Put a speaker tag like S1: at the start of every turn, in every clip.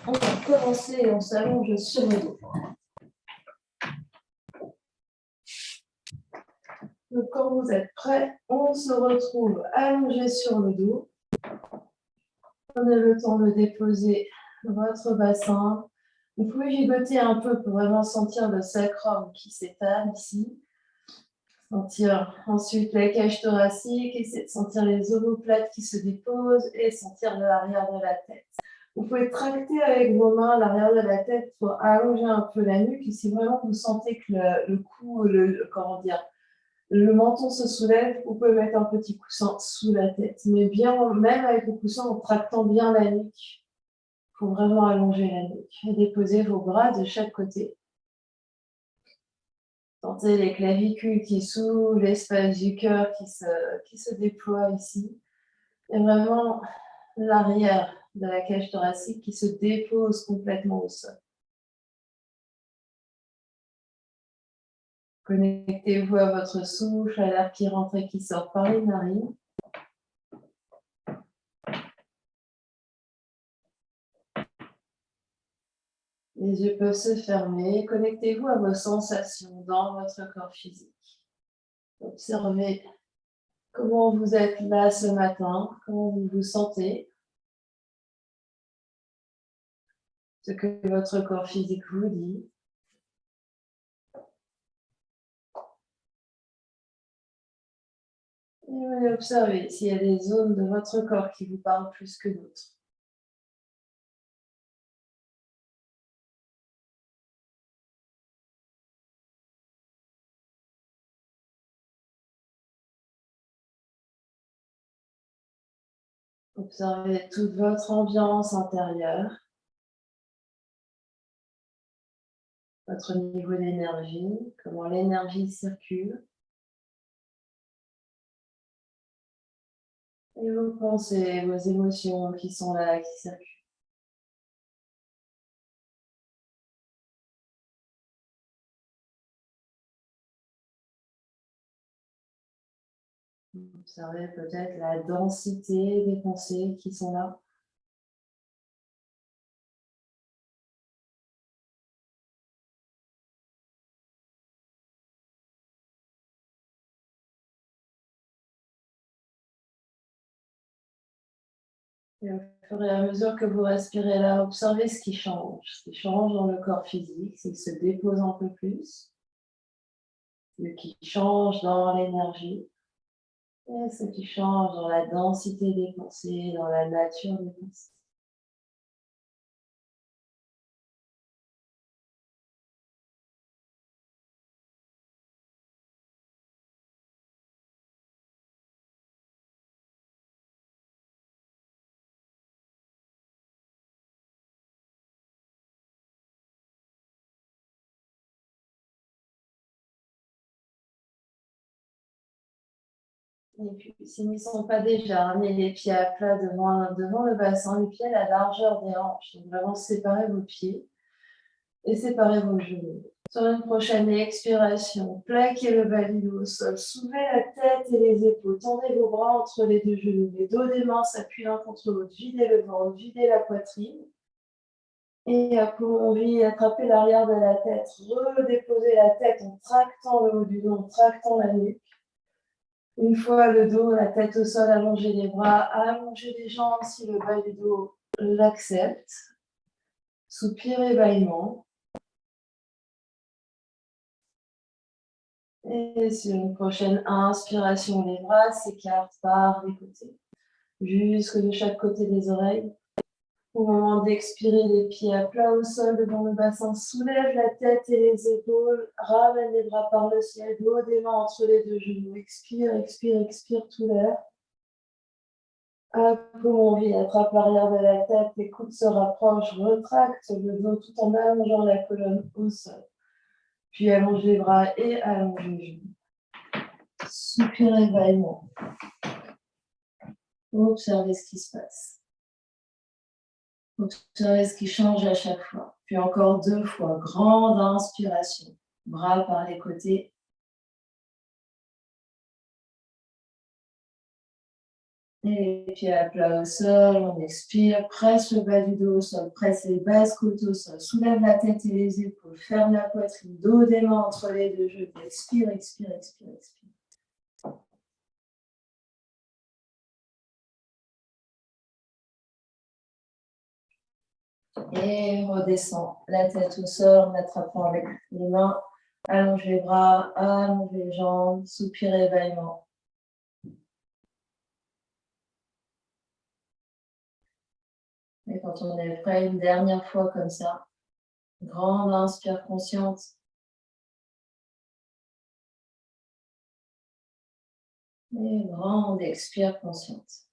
S1: On va commencer et on s'allonge sur le dos. Donc, quand vous êtes prêts, on se retrouve allongé sur le dos. Prenez le temps de déposer votre bassin. Vous pouvez gigoter un peu pour vraiment sentir le sacrum qui s'étale ici. Sentir ensuite la cage thoracique, essayer de sentir les omoplates qui se déposent et sentir l'arrière de la tête. Vous pouvez tracter avec vos mains l'arrière de la tête pour allonger un peu la nuque. Et si vraiment vous sentez que le cou, le menton se soulève, vous pouvez mettre un petit coussin sous la tête. Mais bien, même avec le coussin, en tractant bien la nuque, pour vraiment allonger la nuque. Et déposez vos bras de chaque côté. Sentez les clavicules qui s'ouvrent, l'espace du cœur qui se déploie ici. Et vraiment l'arrière de la cage thoracique qui se dépose complètement au sol. Connectez-vous à votre souffle, à l'air qui rentre et qui sort par les narines. Les yeux peuvent se fermer. Connectez-vous à vos sensations dans votre corps physique. Observez comment vous êtes là ce matin, comment vous vous sentez, ce que votre corps physique vous dit. Et vous observez s'il y a des zones de votre corps qui vous parlent plus que d'autres. Observez toute votre ambiance intérieure, votre niveau d'énergie, comment l'énergie circule. Et vos pensées, vos émotions qui sont là, qui circulent. Observez peut-être la densité des pensées qui sont là. Et au fur et à mesure que vous respirez là, observez ce qui change. Ce qui change dans le corps physique, c'est qu'il se dépose un peu plus. Ce qui change dans l'énergie. Et ce qui change dans la densité des pensées, dans la nature des pensées. Et puis, s'ils n'y sont pas déjà, amenez les pieds à plat devant le bassin, les pieds à la largeur des hanches. Donc vraiment séparez vos pieds et séparez vos genoux. Sur une prochaine expiration, plaquez le bas du dos au sol, soulevez la tête et les épaules, tendez vos bras entre les deux genoux, les dos des mains s'appuient l'un contre l'autre, videz le ventre, videz la poitrine. Et à poumon vide, attrapez l'arrière de la tête, redéposez la tête en tractant le haut du dos, en tractant la nuque. Une fois le dos, la tête au sol, allongez les bras, allongez les jambes si le bas du dos l'accepte. Soupir et bâillement. Et sur une prochaine inspiration, les bras s'écartent par les côtés, jusque de chaque côté des oreilles. Au moment d'expirer, les pieds à plat au sol devant le bassin, soulève la tête et les épaules, ramène les bras par le ciel, dos des mains entre les deux genoux. Expire, expire, expire tout l'air. Poumon vide, attrape l'arrière de la tête, les coudes se rapprochent, retracte le dos tout en allongeant la colonne au sol. Puis allonge les bras et allonge les genoux. Soupir et bâillement. Observez ce qui se passe. Observez ce qui change à chaque fois. Puis encore 2 fois. Grande inspiration. Bras par les côtés. Et puis à plat au sol, on expire, presse le bas du dos au sol, presse les basses côtes au sol, soulève la tête et les épaules, ferme la poitrine, dos des mains entre les deux genoux, expire, expire, expire, expire. Et redescend la tête au sol en attrapant avec les mains, allonge les bras, allonge les jambes, soupir et bâillement. Et quand on est prêt, une dernière fois comme ça, grande inspire consciente. Et grande expire consciente.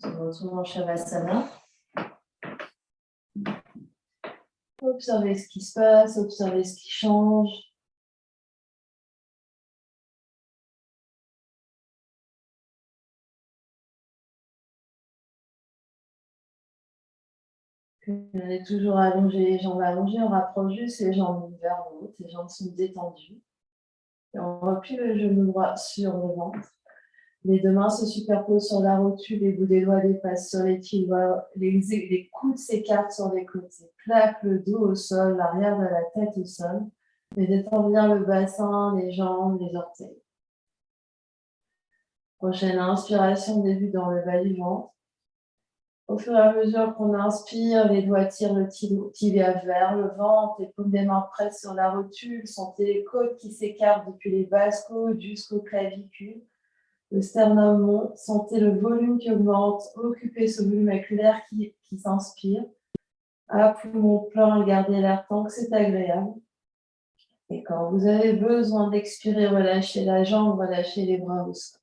S1: On retourne en Shavasana. Observez ce qui se passe, observez ce qui change. On est toujours allongé, les jambes allongées, on rapproche juste les jambes vers le haut, les jambes sont détendues. Et on replie le genou droit sur le ventre. Les deux mains se superposent sur la rotule, les bouts des doigts dépassent sur les tibias, les coudes s'écartent sur les côtés. Plaque le dos au sol, l'arrière de la tête au sol. Et détend bien le bassin, les jambes, les orteils. Prochaine inspiration, début dans le bas du ventre. Au fur et à mesure qu'on inspire, les doigts tirent le tibia vers le ventre, les paumes des mains pressent sur la rotule, sentez les côtes qui s'écartent depuis les basses côtes jusqu'aux clavicules. Le sternum monte, sentez le volume qui augmente, occupez ce volume avec l'air qui s'inspire. À poumon plein, gardez l'air tant que c'est agréable. Et quand vous avez besoin d'expirer, relâchez la jambe, relâchez les bras au sol.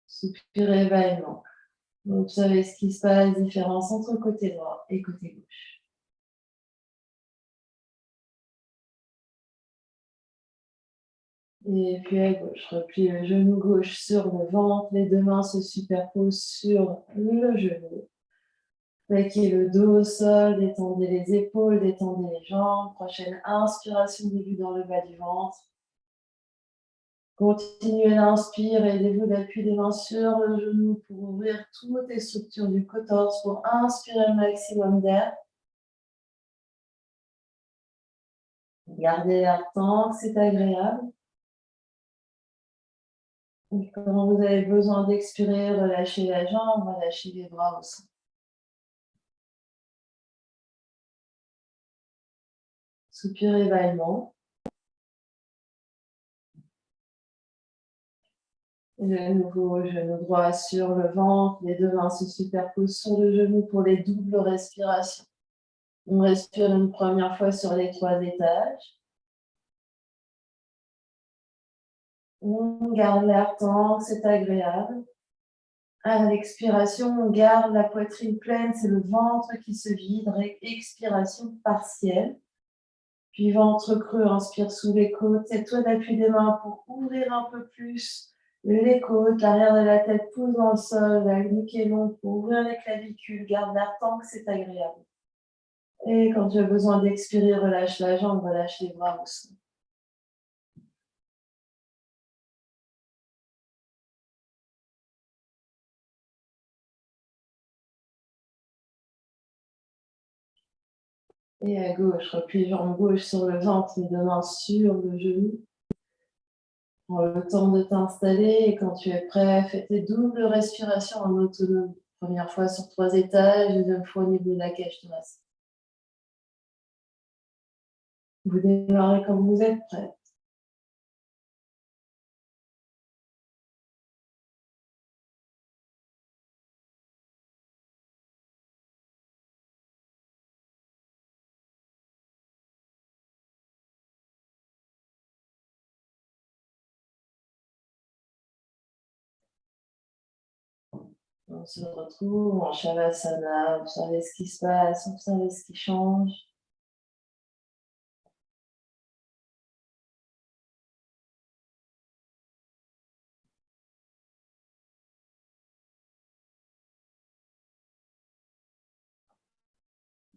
S1: Soupirez vaillamment. Observez ce qui se passe, différence entre côté droit et côté gauche. Et puis à gauche, replie le genou gauche sur le ventre, les deux mains se superposent sur le genou. Plaquez le dos au sol, détendez les épaules, détendez les jambes. Prochaine inspiration, début dans le bas du ventre. Continuez l'inspire, aidez-vous d'appui des mains sur le genou pour ouvrir toutes les structures du cotorse, pour inspirer le maximum d'air. Gardez l'air tant que c'est agréable. Et quand vous avez besoin d'expirer, relâchez la jambe, relâchez les bras aussi. Soupirez vaillamment. Et de nouveau, genou droit sur le ventre, les deux mains se superposent sur le genou pour les doubles respirations. On respire une première fois sur les 3 étages. On garde l'air tant que c'est agréable. À l'expiration, on garde la poitrine pleine, c'est le ventre qui se vide. Expiration partielle. Puis ventre creux, inspire sous les côtes. Cette-toi d'appui des mains pour ouvrir un peu plus les côtes. L'arrière de la tête pousse dans le sol. La nuque est longue pour ouvrir les clavicules. Garde l'air tant que c'est agréable. Et quand tu as besoin d'expirer, relâche la jambe, relâche les bras aussi. Et à gauche, replie jambe gauche sur le ventre, les deux mains sur le genou. Prends le temps de t'installer et quand tu es prêt, fais tes doubles respirations en autonomie. Première fois sur 3 étages, deuxième fois au niveau de la cage thoracique. Vous démarrez quand vous êtes prêt. On se retrouve en Shavasana, observez ce qui se passe, observez ce qui change.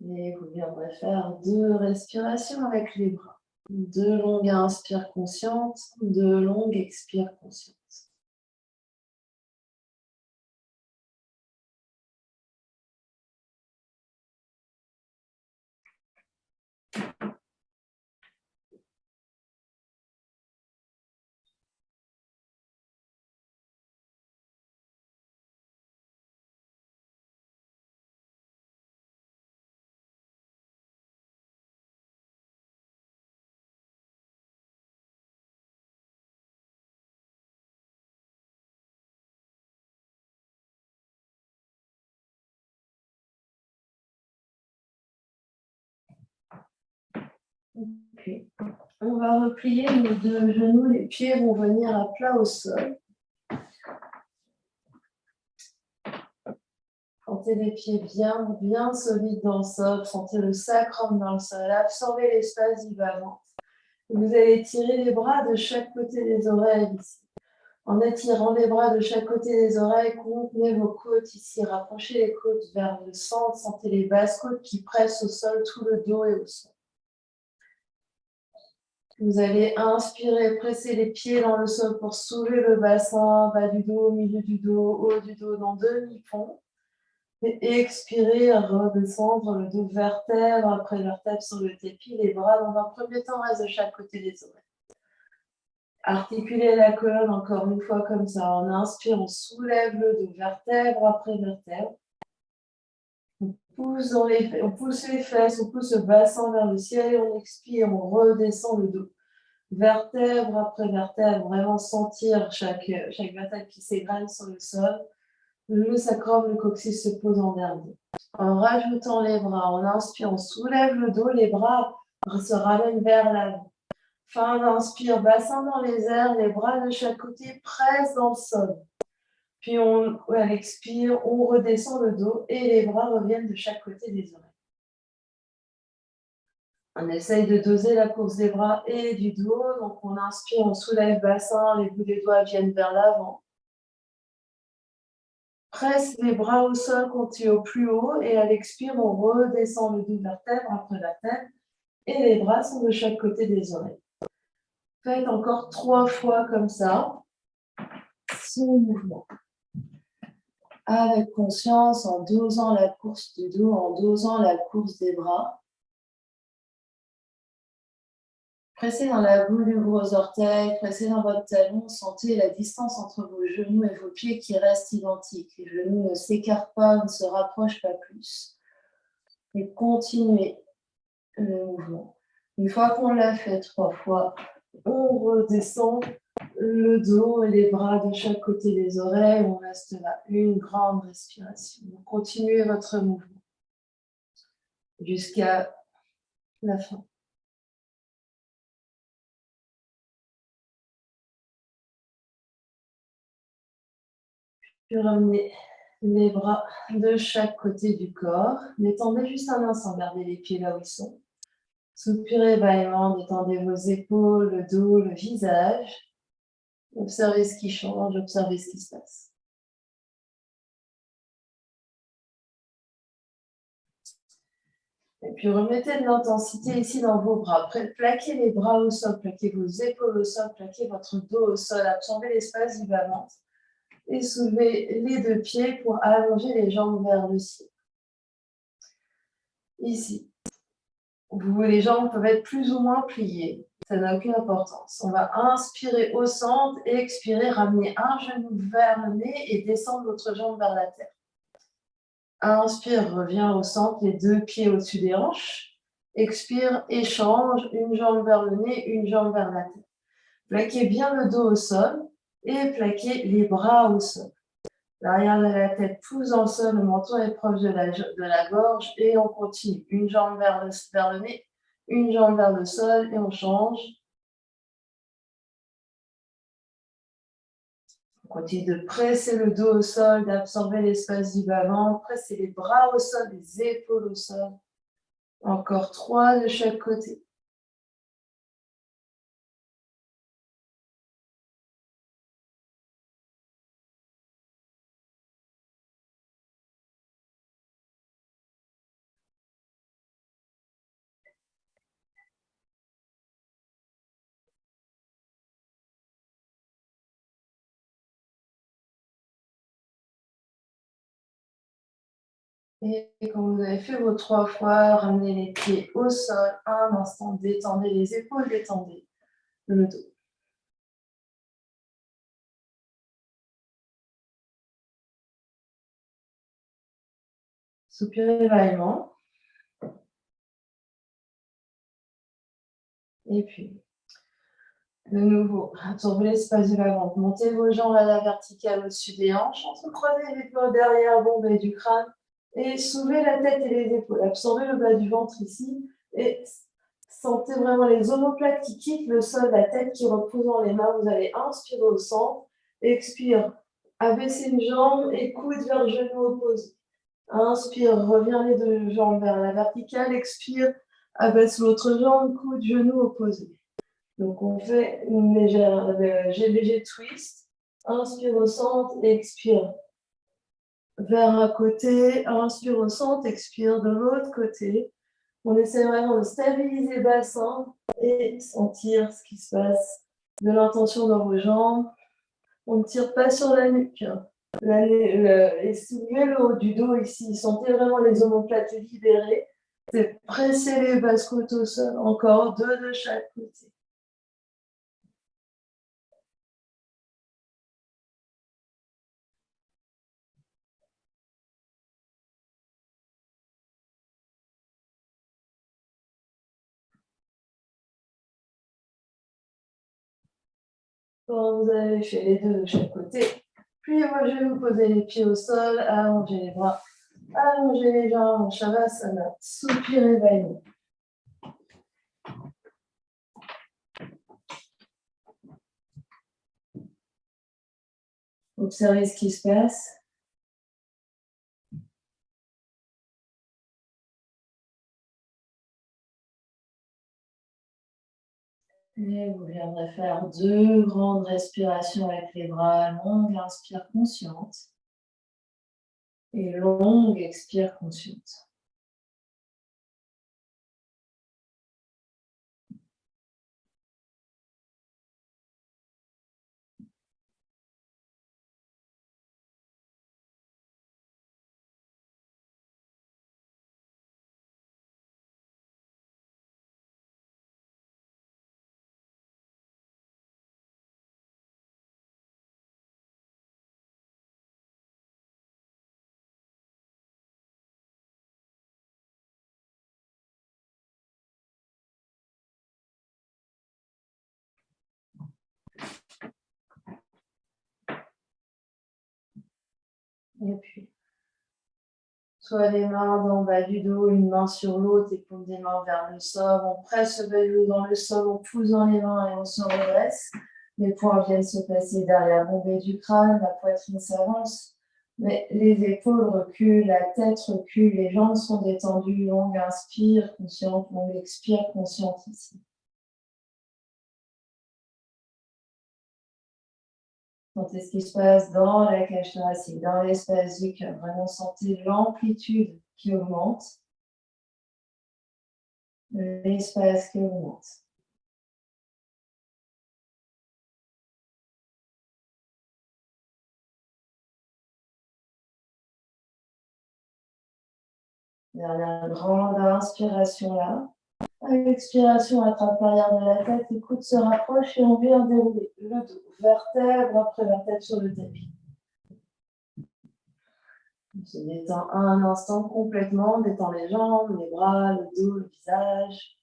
S1: Et vous viendrez faire 2 respirations avec les bras. 2 longues inspires conscientes, 2 longues expires conscientes. Puis, on va replier nos 2 genoux, les pieds vont venir à plat au sol. Sentez les pieds bien solides dans le sol, sentez le sacrum dans le sol, absorbez l'espace du bas-ventre. Vous allez tirer les bras de chaque côté des oreilles ici. En étirant les bras de chaque côté des oreilles, contenez vos côtes ici, rapprochez les côtes vers le centre, sentez les basses côtes qui pressent au sol, tout le dos et au sol. Vous allez inspirer, presser les pieds dans le sol pour soulever le bassin, bas du dos, milieu du dos, haut du dos, dans demi-pont. Et expirez, redescendre le dos vertèbre après vertèbre sur le tapis, les bras dans un premier temps restent de chaque côté des oreilles. Articulez la colonne encore une fois comme ça. On inspire, on soulève le dos vertèbre après vertèbre. On pousse les fesses, on pousse le bassin vers le ciel et on expire, on redescend le dos. Vertèbre après vertèbre, vraiment sentir chaque vertèbre qui s'égrène sur le sol. Le sacrum, le coccyx se pose en dernier. En rajoutant les bras, on inspire, on soulève le dos, les bras se ramènent vers l'avant. Fin d'inspire, bassin dans les airs, les bras de chaque côté pressent dans le sol. Puis à l'expire, on redescend le dos et les bras reviennent de chaque côté des oreilles. On essaye de doser la course des bras et du dos. Donc on inspire, on soulève le bassin, les bouts des doigts viennent vers l'avant. Presse les bras au sol, continue au plus haut et à l'expire, on redescend le dos vertèbre après la tête et les bras sont de chaque côté des oreilles. Faites encore 3 fois comme ça, son mouvement. Avec conscience, en dosant la course du dos, en dosant la course des bras. Pressez dans la boule du gros orteil, pressez dans votre talon, sentez la distance entre vos genoux et vos pieds qui reste identique. Les genoux ne s'écartent pas, ne se rapprochent pas plus. Et continuez le mouvement. Une fois qu'on l'a fait 3 fois, on redescend le dos et les bras de chaque côté des oreilles. On reste là, une grande respiration. Continuez votre mouvement jusqu'à la fin. Puis ramenez les bras de chaque côté du corps. Détendez juste un instant, gardez les pieds là où ils sont. Soupirez bâillement, détendez vos épaules, le dos, le visage. Observez ce qui change, observez ce qui se passe. Et puis remettez de l'intensité ici dans vos bras. Plaquez les bras au sol, plaquez vos épaules au sol, plaquez votre dos au sol, absorbez l'espace du bas-ventre. Et soulevez les 2 pieds pour allonger les jambes vers le ciel. Ici, les jambes peuvent être plus ou moins pliées. Ça n'a aucune importance. On va inspirer au centre et expirer, ramener un genou vers le nez et descendre l'autre jambe vers la terre. Inspire, reviens au centre, les 2 pieds au-dessus des hanches. Expire, échange, une jambe vers le nez, une jambe vers la terre. Plaquez bien le dos au sol et plaquez les bras au sol. L'arrière de la tête pousse dans le sol, le menton est proche de la gorge et on continue. Une jambe vers le nez, une jambe vers le sol et on change. continue de presser le dos au sol, d'absorber l'espace du bas-ventre. Pressez les bras au sol, les épaules au sol. Encore 3 de chaque côté. Et quand vous avez fait vos 3 fois, ramenez les pieds au sol. Un instant, détendez les épaules, détendez le dos. Soupirez vaillamment. Et puis, de nouveau, absorbez l'espace du bas-ventre. Montez vos jambes à la verticale au-dessus des hanches. Entrecroisez les épaules derrière, bombez du crâne. Et soulevez la tête et les épaules. Absorbez le bas du ventre ici. Et sentez vraiment les omoplates qui quittent le sol, la tête qui repose dans les mains. Vous allez inspirer au centre. Expire. Abaissez une jambe et coude vers le genou opposé. Inspire, reviens les deux jambes vers la verticale. Expire, abaisse l'autre jambe, coude, genou opposé. Donc on fait une légère léger twist. Inspire au centre, expire vers un côté. Inspire au centre, expire de l'autre côté. On essaie vraiment de stabiliser le bassin et sentir ce qui se passe, de l'intention dans vos jambes. On ne tire pas sur la nuque. Et soulevez le haut du dos ici. Sentez vraiment les omoplates libérées. Pressez les basses côtes au sol. Encore 2 de chaque côté. Quand vous avez fait les 2 de chaque côté, puis moi je vais vous poser les pieds au sol, allongez les bras, allongez les jambes, Shavasana, soupirez vaillamment. Observez ce qui se passe. Et vous viendrez faire 2 grandes respirations avec les bras. Longue inspire consciente et longue expire consciente. Et puis, soit les mains dans le bas du dos, une main sur l'autre, épaule des mains vers le sol. On presse le bas du dos dans le sol, on pousse dans les mains et on se redresse. Les poings viennent se placer derrière bombée du crâne, la poitrine s'avance, mais les épaules reculent, la tête recule, les jambes sont détendues. Longue inspire, consciente, longue expire, consciente ici. Sentez ce qui se passe dans la cage thoracique, dans l'espace du cœur. Vraiment sentez l'amplitude qui augmente, l'espace qui augmente. Dernière grande inspiration là. À l'expiration, attrape l'arrière de la tête, les coudes se rapprochent et on vient dérouler le dos, vertèbre après vertèbre sur le tapis. On se détend un instant complètement, on détend les jambes, les bras, le dos, le visage.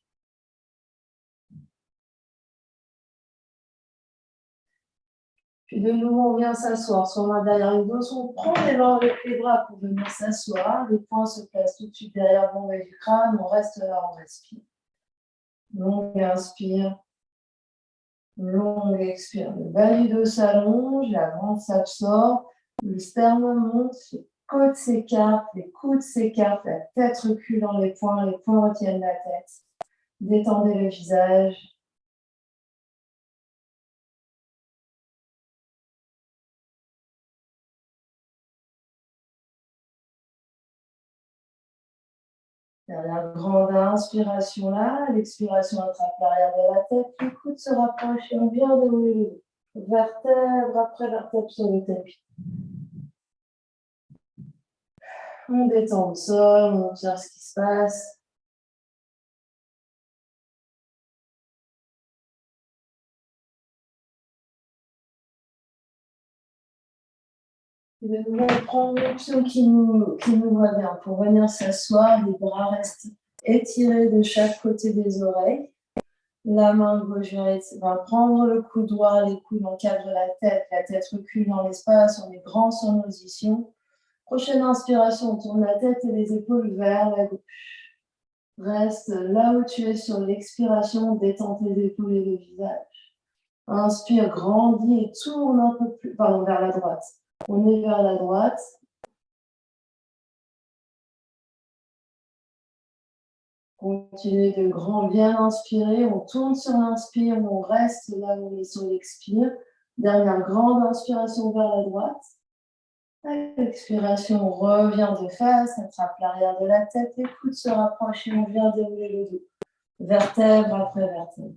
S1: Puis de nouveau, on vient s'asseoir, soit main derrière le dos, soit on prend l'élan avec les bras pour venir s'asseoir. Les poings se placent tout de suite derrière le bombé du crâne, on reste là, on respire. Longue inspire, Longue expire. Le bas du dos s'allonge, la ventre s'absorbe, le sternum monte, les côtes s'écartent, les coudes s'écartent, la tête recule dans les poings retiennent la tête. Détendez le visage. Dernière grande inspiration là, l'expiration attrape l'arrière de la tête, les coudes se rapprochent et on vient dérouler le dos. Vertèbre après vertèbre sur le tapis. On détend le sol, on observe ce qui se passe. Et de nouveau, on prend l'option qui nous va bien. Pour venir s'asseoir, les bras restent étirés de chaque côté des oreilles. La main gauche va prendre le coude droit, les coudes encadrent la tête recule dans l'espace, on est grand sur nos positions. Prochaine inspiration, on tourne la tête et les épaules vers la gauche. Reste là où tu es sur l'expiration, détends tes épaules et le visage. Inspire, grandis et tourne un peu plus, vers la droite. On est vers la droite. Continuez de bien inspirer. On tourne sur l'inspire, on reste là où on est sur l'expire. Dernière grande inspiration vers la droite. À l'expiration, on revient de face, attrape l'arrière de la tête, les coudes se rapprochent et on vient dérouler le dos. Vertèbre après vertèbre.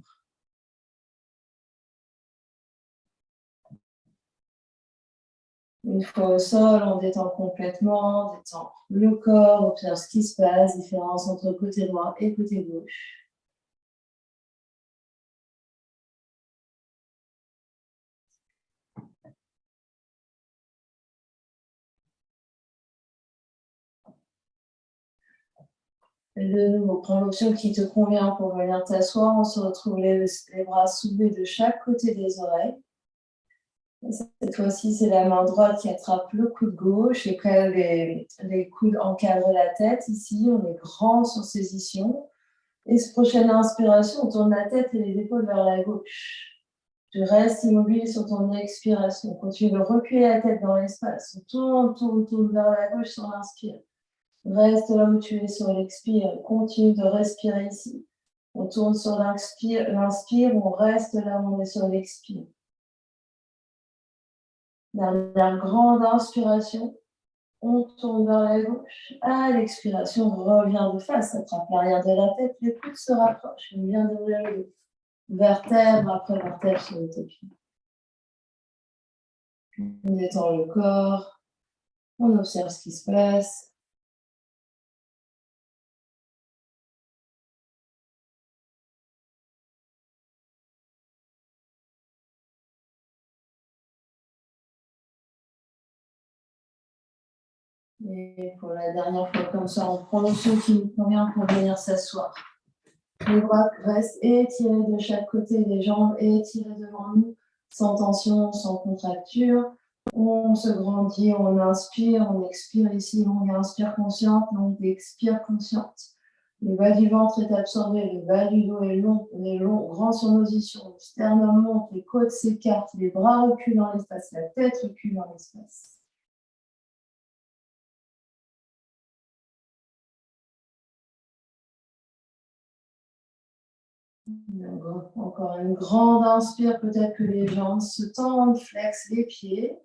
S1: Une fois au sol, on détend complètement, on détend le corps, observe ce qui se passe, différence entre côté droit et côté gauche. Et de nouveau, prends l'option qui te convient pour venir t'asseoir. On se retrouve les bras soulevés de chaque côté des oreilles. Et cette fois-ci, c'est la main droite qui attrape le coude gauche et les coudes encadrent la tête. Ici, on est grand sur ces ischions. Et cette prochaine inspiration, on tourne la tête et les épaules vers la gauche. Tu restes immobile sur ton expiration. Continue de reculer la tête dans l'espace. On tourne vers la gauche sur l'inspire. Reste là où tu es sur l'expire. Continue de respirer ici. On tourne sur l'inspire, on reste là où on est sur l'expire. Dernière grande inspiration. On tourne vers la gauche. À l'expiration, on revient de face. Attrape l'arrière de la tête. Les coudes se rapprochent. On vient d'ouvrir le dos. Vertèbre après vertèbre sur le tapis. On détend le corps. On observe ce qui se passe. Et pour la dernière fois comme ça, on prend l'option qui nous convient pour venir s'asseoir. Les bras restent étirés de chaque côté, les jambes étirées devant nous, sans tension, sans contracture. On se grandit, on inspire, on expire ici, longue inspire consciente, longue expire consciente. Le bas du ventre est absorbé, le bas du dos est long, on est long, grand sur nos ischions, le sternum monte, les côtes s'écartent, les bras reculent dans l'espace, la tête recule dans l'espace. Encore une grande inspire, peut-être que les jambes se tendent, flex les pieds.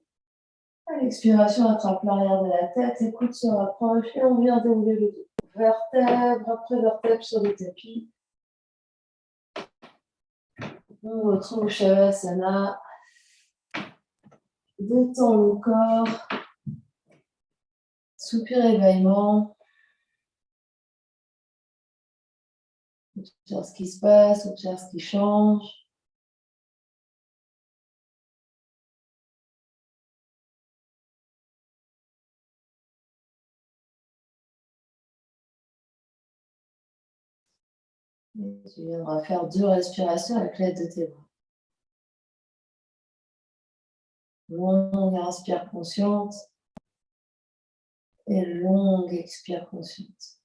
S1: À l'expiration, attrape l'arrière de la tête, les coudes se rapprochent et on vient dérouler le dos. Vertèbre après vertèbre sur le tapis. On retrouve Shavasana. Détend le corps. Soupir et bâillement. Observe ce qui se passe, observe ce qui change. Et tu viendras faire 2 respirations avec l'aide de tes bras. Longue inspire consciente et longue expire consciente.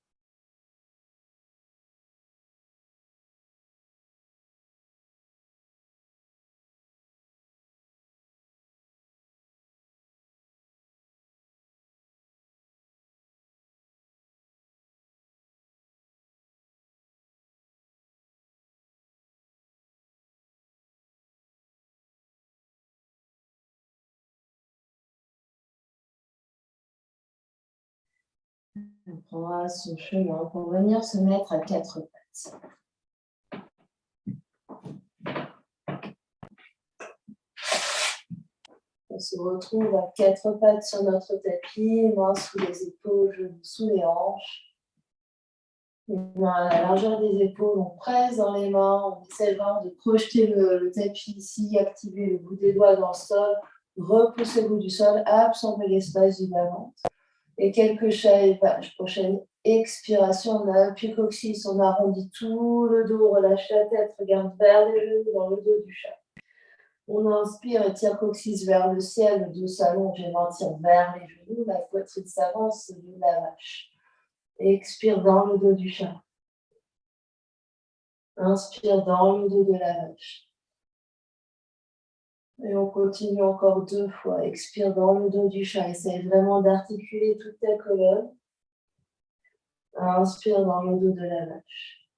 S1: On prendra son chemin pour venir se mettre à quatre pattes. On se retrouve à quatre pattes sur notre tapis, mains sous les épaules, genoux sous les hanches. Les mains à la largeur des épaules, on presse dans les mains, on essaie vraiment de projeter le tapis ici, activer le bout des doigts dans le sol, repousser le bout du sol, absorber l'espace du bas-ventre. Et quelques chahuages. Prochaine expiration, on appuie coccyx, on arrondit tout le dos, on relâche la tête, regarde vers les genoux dans le dos du chat. On inspire, étire coccyx vers le ciel, le dos s'allonge et maintient vers les genoux, la poitrine s'avance, c'est de la vache. Expire dans le dos du chat. Inspire dans le dos de la vache. Et on continue encore 2 fois. Expire dans le dos du chat. Essaye vraiment d'articuler toute ta colonne. Inspire dans le dos de la vache.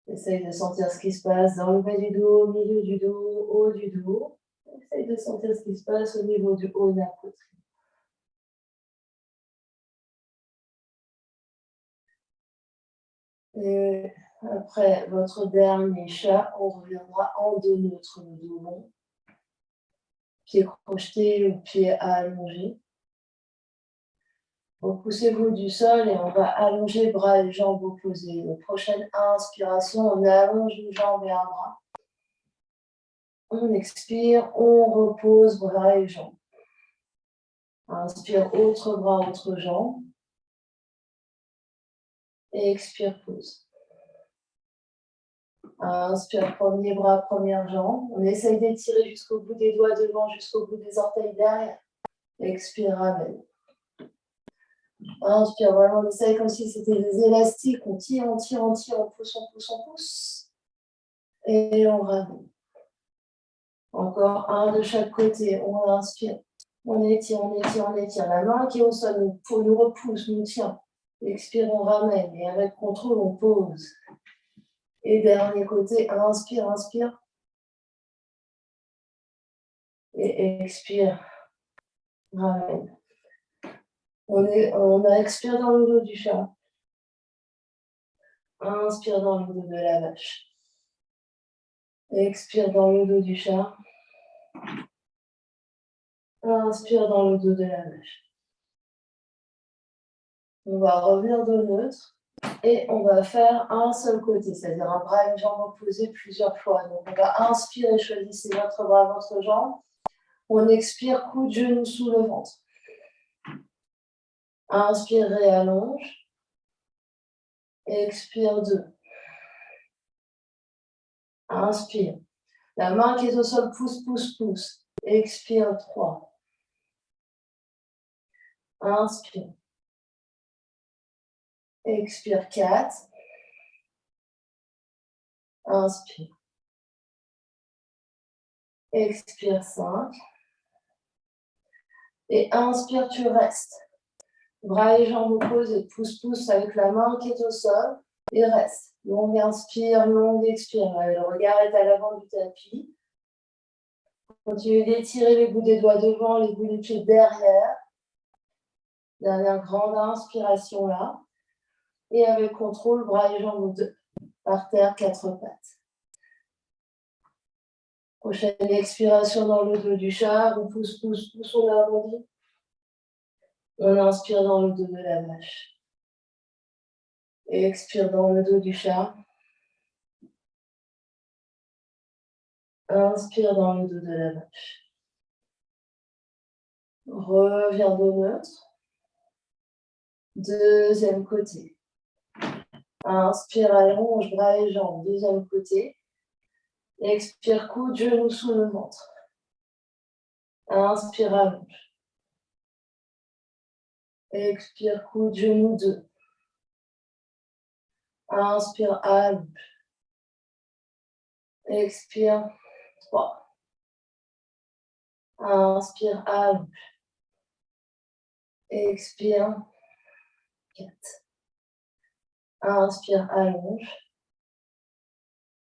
S1: Essaye de sentir ce qui se passe dans le bas du dos, au milieu du dos, haut du dos. Essaye de sentir ce qui se passe au niveau du haut de la poitrine. Et après votre dernier chat, on reviendra en dos neutre, le dos long. Pieds crochetés ou pieds allongés. Repoussez-vous du sol et on va allonger bras et jambes opposés. La prochaine inspiration, on allonge une jambe et un bras. On expire, on repose bras et jambes. Inspire, autre bras, autre jambe. Et expire, pause. Inspire, premier bras, première jambe. On essaye d'étirer jusqu'au bout des doigts devant, jusqu'au bout des orteils derrière. Expire, ramène. Inspire, vraiment, on essaye comme si c'était des élastiques. On tire, on tire, on tire, on pousse, on pousse, on pousse. Et on ramène. Encore un de chaque côté. On inspire. On étire, on étire, on étire. La main qui est au sol nous repousse, nous tient. Expire, on ramène. Et avec contrôle, on pose. Et dernier côté, inspire, inspire. Et expire, ramène. On expire dans le dos du chat. Inspire dans le dos de la vache. Expire dans le dos du chat. Inspire dans le dos de la vache. On va revenir dos neutre et on va faire un seul côté, c'est-à-dire un bras et une jambe opposés plusieurs fois. Donc on va inspirer, choisissez votre bras, votre jambe. On expire, coup de genou sous le ventre. Inspire, réallonge. Expire 2. Inspire. La main qui est au sol, pousse, pousse, pousse. Expire 3. Inspire. Expire 4. Inspire. Expire 5. Et inspire, tu restes. Bras et jambes opposés, pousse, pousse avec la main qui est au sol et reste. Longue inspire, longue expire. Le regard est à l'avant du tapis. Continuez d'étirer les bouts des doigts devant, les bouts des pieds derrière. Dernière grande inspiration là. Et avec contrôle, bras et jambes par terre, quatre pattes. Prochaine expiration dans le dos du chat. On pousse, pousse, pousse, on arrondit. On inspire dans le dos de la vache. Et expire dans le dos du chat. Inspire dans le dos de la vache. Reviens dos neutre. Deuxième côté. Inspire, allonge, bras et jambes. Deuxième côté. Expire, coude, genou sous le ventre. Inspire, allonge. Expire, coude, genou 2. Inspire, allonge. Expire, 3. Inspire, allonge. Expire, 4. Inspire, allonge.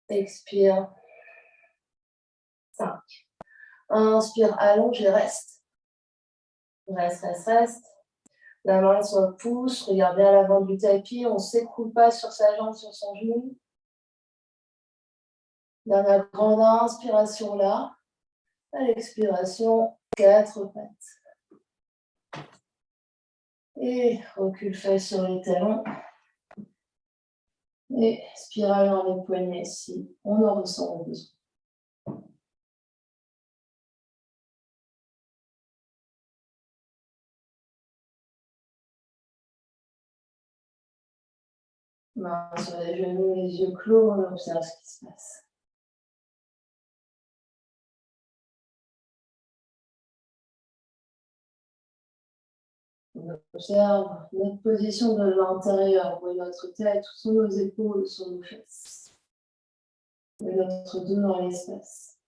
S1: Expire, 5. Inspire, allonge et reste. Reste, reste, reste. La main sur le pouce, regardez à l'avant du tapis, on ne s'écroule pas sur sa jambe, sur son genou. Dernière grande inspiration là. À l'expiration, 4 pattes. Et recul fait sur les talons. Et spirale dans les poignets si on en ressent le besoin. Main sur les genoux, les yeux clos, on observe ce qui se passe. On observe notre position de l'intérieur, où est notre tête, sous nos épaules, sur nos fesses. Où est notre dos dans l'espace.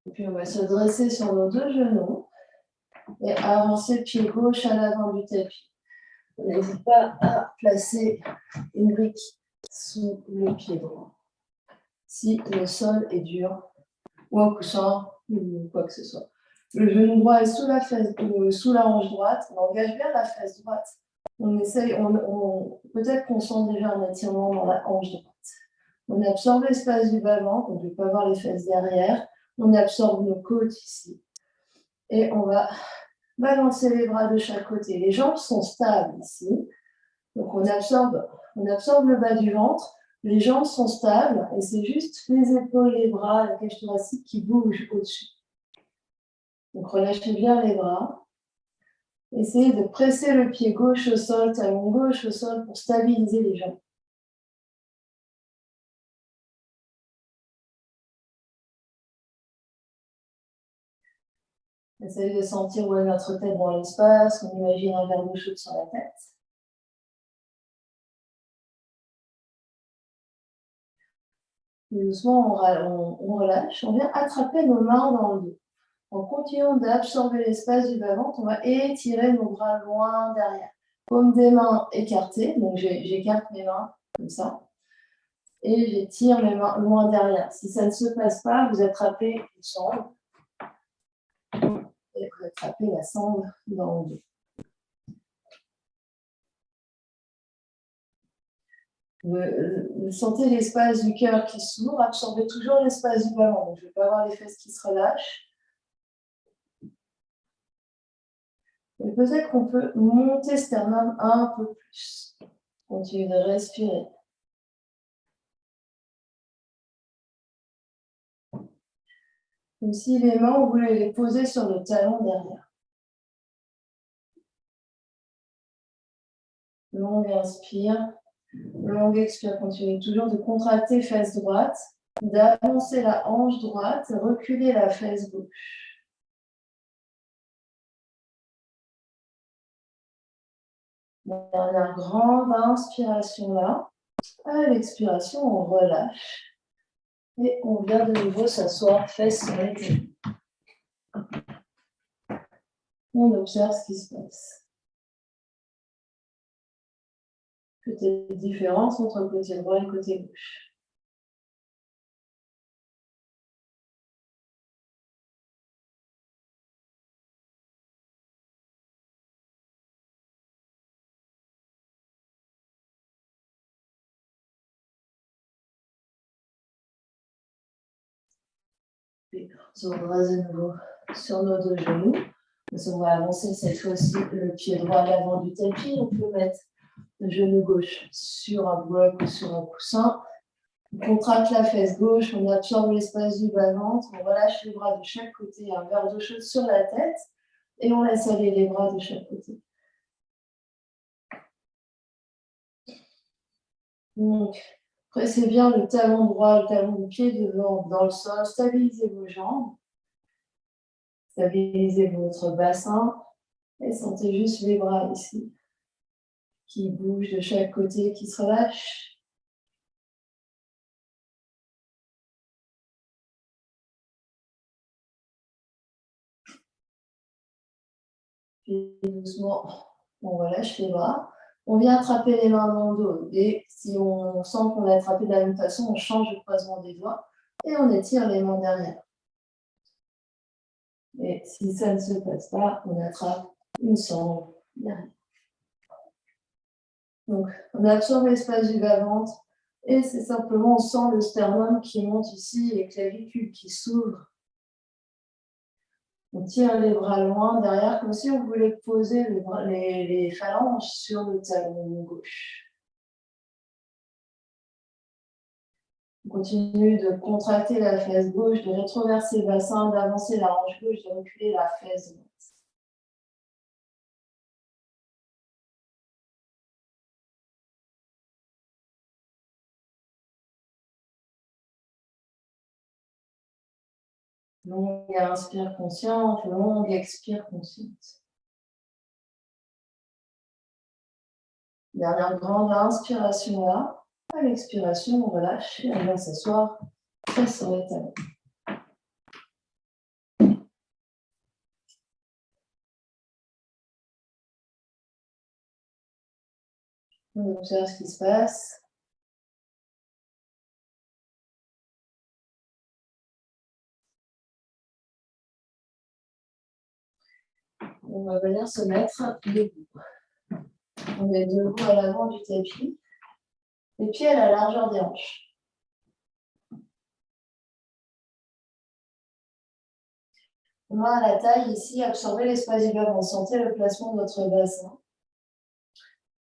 S1: Et puis on va se dresser sur nos deux genoux et avancer le pied gauche à l'avant du tapis. N'hésite pas à placer une brique sous le pied droit. Si le sol est dur, ou un coussin, ou quoi que ce soit. Le genou droit est sous la fesse, sous la hanche droite. On engage bien la fesse droite. On essaye, peut-être qu'on sent déjà un étirement dans la hanche droite. On absorbe l'espace du bas-ventre, donc je ne vais pas voir les fesses derrière. On absorbe nos côtes ici. Et on va balancer les bras de chaque côté. Les jambes sont stables ici. Donc on absorbe le bas du ventre. Les jambes sont stables et c'est juste les épaules, les bras, la cage thoracique qui bougent au-dessus. Donc relâchez bien les bras. Essayez de presser le pied gauche au sol, talon gauche au sol pour stabiliser les jambes. Essayez de sentir où est notre tête dans l'espace. On imagine un verre d'eau chaude sur la tête. Doucement, on relâche. On vient attraper nos mains dans le dos. En continuant d'absorber l'espace du bas-ventre, on va étirer nos bras loin derrière. Paume des mains écartées, donc j'écarte mes mains comme ça. Et j'étire mes mains loin derrière. Si ça ne se passe pas, vous attrapez une sangle. Et vous attrapez la sangle dans le dos. Vous sentez l'espace du cœur qui s'ouvre, absorbez toujours l'espace du bas-ventre. Donc je ne vais pas avoir les fesses qui se relâchent. Et peut-être qu'on peut monter sternum un peu plus. Continuez de respirer. Comme si les mains, vous voulez les poser sur le talon derrière. Longue inspire. Longue expire. Continuez toujours de contracter fesse droite, d'avancer la hanche droite, reculer la fesse gauche. Dernière grande inspiration là. À l'expiration, on relâche. Et on vient de nouveau s'asseoir, fesses sur les genoux. On observe ce qui se passe. Petite différence entre le côté droit et le côté gauche. Puis, on se redresse de nouveau sur nos deux genoux. On va avancer cette fois-ci le pied droit à l'avant du tapis. On peut mettre le genou gauche sur un bloc ou sur un coussin. On contracte la fesse gauche, on absorbe l'espace du bas-ventre, on relâche les bras de chaque côté, un verre d'eau chaude sur la tête et on laisse aller les bras de chaque côté. Donc, pressez bien le talon droit, le talon du pied devant dans le sol, stabilisez vos jambes, stabilisez votre bassin et sentez juste les bras ici qui bougent de chaque côté, qui se relâchent. Puis doucement, on relâche les bras. On vient attraper les mains dans le dos. Et si on sent qu'on est attrapé de la même façon, on change le croisement des doigts et on étire les mains derrière. Et si ça ne se passe pas, on attrape une sangle derrière. Donc, on absorbe l'espace du bas-ventre et c'est simplement, on sent le sternum qui monte ici, les clavicules qui s'ouvrent. On tire les bras loin derrière, comme si on voulait poser les phalanges sur le talon gauche. On continue de contracter la fesse gauche, de rétroverser le bassin, d'avancer la hanche gauche, de reculer la fesse droite. Longue inspire consciente, longue expire consciente. Dernière grande inspiration là. À l'expiration, on relâche et on va s'asseoir sur les talons. On observe ce qui se passe. On va venir se mettre debout. On est debout à l'avant du tapis. Les pieds à la largeur des hanches. Main à la taille ici, absorbez l'espace du bas-ventre. Sentez le placement de votre bassin.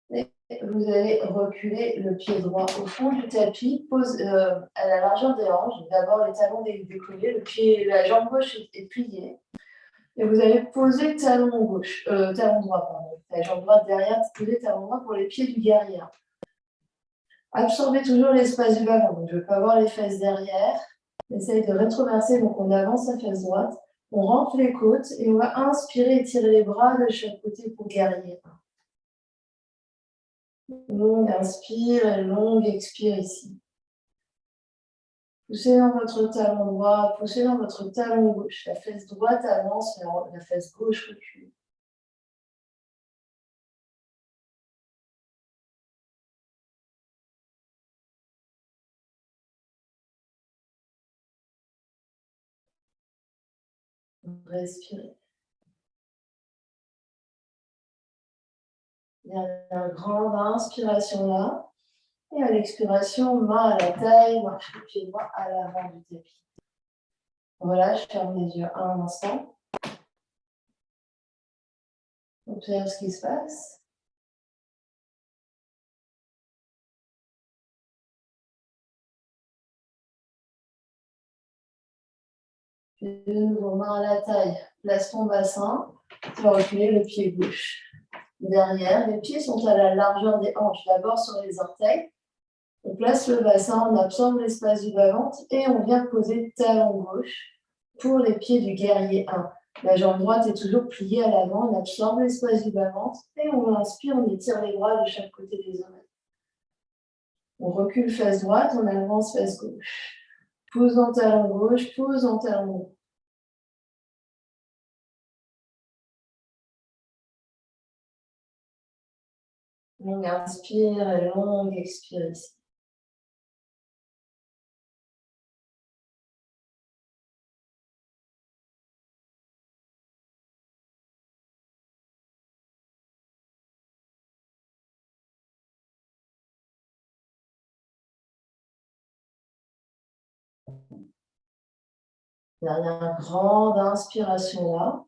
S1: Et vous allez reculer le pied droit au fond du tapis, pose à la largeur des hanches. D'abord les talons décollés, la jambe gauche est pliée. Et vous allez poser talon gauche, talon droit, pardon. La jambe droite derrière, poser talon droit pour les pieds du guerrier. Absorbez toujours l'espace du bas-ventre. Donc je ne veux pas voir les fesses derrière. Essayez de rétroverser, donc on avance la fesse droite. On rentre les côtes et on va inspirer et tirer les bras de chaque côté pour guerrier. Longue inspire et longue expire ici. Poussez dans votre talon droit, poussez dans votre talon gauche. La fesse droite avance, la fesse gauche recule. Respirez. Il y a une grande inspiration là. Et à l'expiration, main à la taille, marche le pied droit à l'avant du tapis. Relâche, ferme les yeux un instant. Observe ce qui se passe. Puis de nouveau, main à la taille, place ton bassin. Tu vas reculer le pied gauche. Derrière, les pieds sont à la largeur des hanches, d'abord sur les orteils. On place le bassin, on absorbe l'espace du bas-ventre et on vient poser talon gauche pour les pieds du guerrier 1. La jambe droite est toujours pliée à l'avant, on absorbe l'espace du bas-ventre et on inspire, on étire les bras de chaque côté des oreilles. On recule face droite, on avance face gauche. Pose en talon gauche, pose en talon droit. Longue inspire et longue expire ici. Dernière grande inspiration là.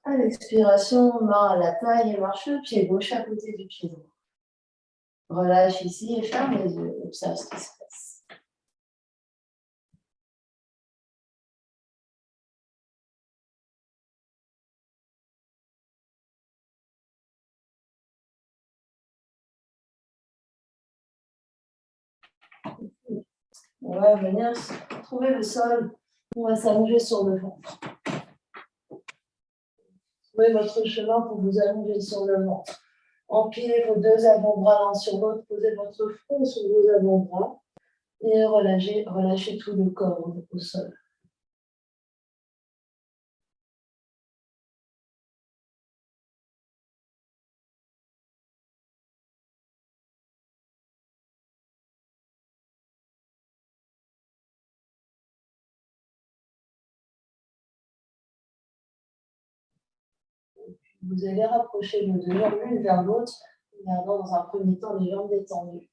S1: À l'expiration, main à la taille et marche le pied gauche à côté du pied droit. Relâche ici et ferme les yeux. Observe ce qui se passe. On va venir trouver le sol. On va s'allonger sur le ventre. Trouvez votre chemin pour vous allonger sur le ventre. Empilez vos deux avant-bras l'un sur l'autre. Posez votre front sur vos avant-bras. Et relâchez tout le corps au sol. Vous allez rapprocher vos deux jambes l'une vers l'autre, gardant dans un premier temps les jambes détendues.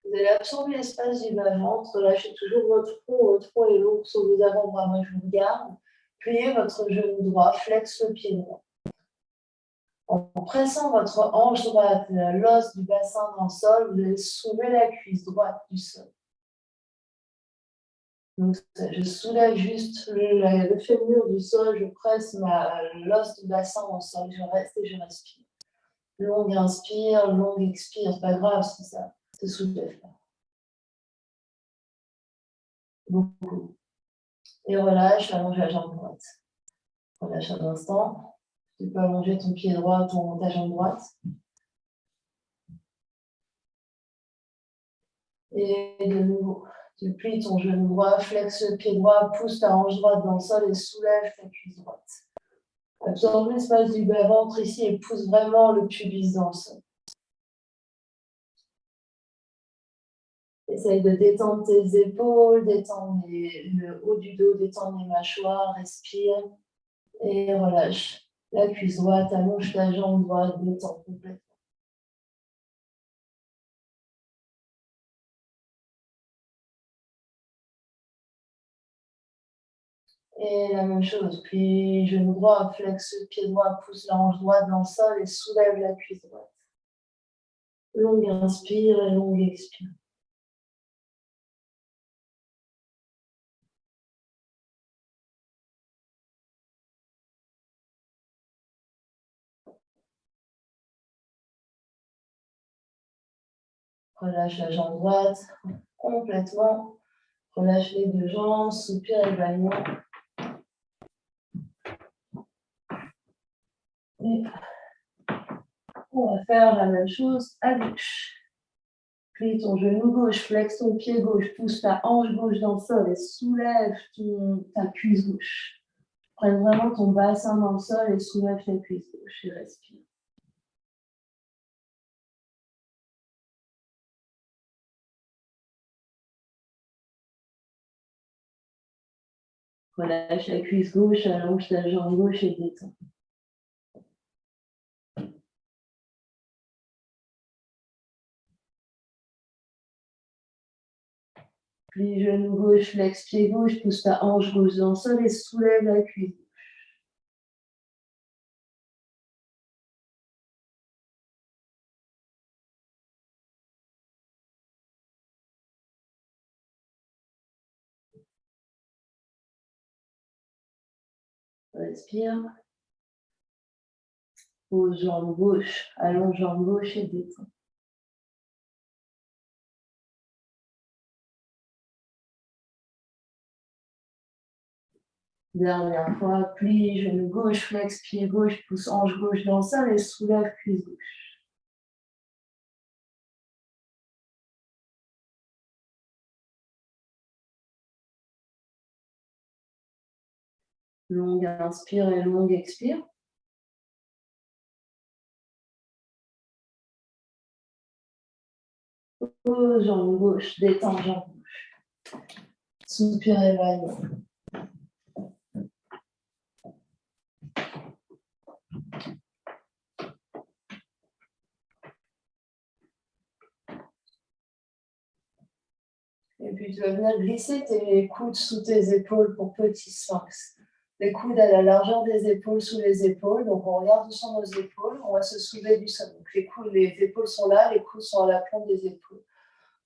S1: Vous allez absorber l'espace du bas-ventre, relâchez toujours votre front est long sur vos avant-bras. Moi, je vous regarde. Pliez votre genou droit, flex le pied droit. En pressant votre hanche droite, l'os du bassin dans le sol, vous allez soulever la cuisse droite du sol. Donc, je soulève juste le fémur du sol, je presse l'os du bassin dans le sol, je reste et je respire. Longue inspire, longue expire, c'est pas grave si ça ne se soulève pas. Beaucoup. Et relâche, allonge la jambe droite. Relâche un instant. Tu peux allonger ton pied droit, ta jambe droite. Et de nouveau, tu plies ton genou droit, flexe le pied droit, pousse ta hanche droite dans le sol et soulève ta cuisse droite. Absorbe l'espace du bas-ventre ici et pousse vraiment le pubis dans le sol. Essaye de détendre tes épaules, détendre le haut du dos, détendre les mâchoires, respire et relâche. La cuisse droite, allonge ta jambe droite, détends complètement. Et la même chose, puis genou droit, flexe le pied droit, pousse la hanche droite dans le sol et soulève la cuisse droite. Longue inspire et longue expire. Relâche la jambe droite complètement. Relâche les deux jambes, soupir et bâillement. Et on va faire la même chose à gauche. Plie ton genou gauche, flexe ton pied gauche, pousse ta hanche gauche dans le sol et soulève ta cuisse gauche. Prends vraiment ton bassin dans le sol et soulève ta cuisse gauche et respire. Relâche la cuisse gauche, allonge ta jambe gauche et détends. Plie genou gauche, flexe pied gauche, pousse ta hanche gauche dans le sol et soulève la cuisse gauche. Respire. Pose jambe gauche, allonge jambe gauche et détends. Dernière fois, plie genou gauche, flexe pied gauche, pousse hanche gauche dans le sol et soulève cuisse gauche. Longue inspire et longue expire. Pose jambe gauche, détends jambe gauche. Soupir et bâillement. Et puis tu vas venir glisser tes coudes sous tes épaules pour petit sphinx. Les coudes à la largeur des épaules sous les épaules. Donc on regarde où sont nos épaules. On va se soulever du sol. Donc les épaules sont là, les coudes sont à la pointe des épaules.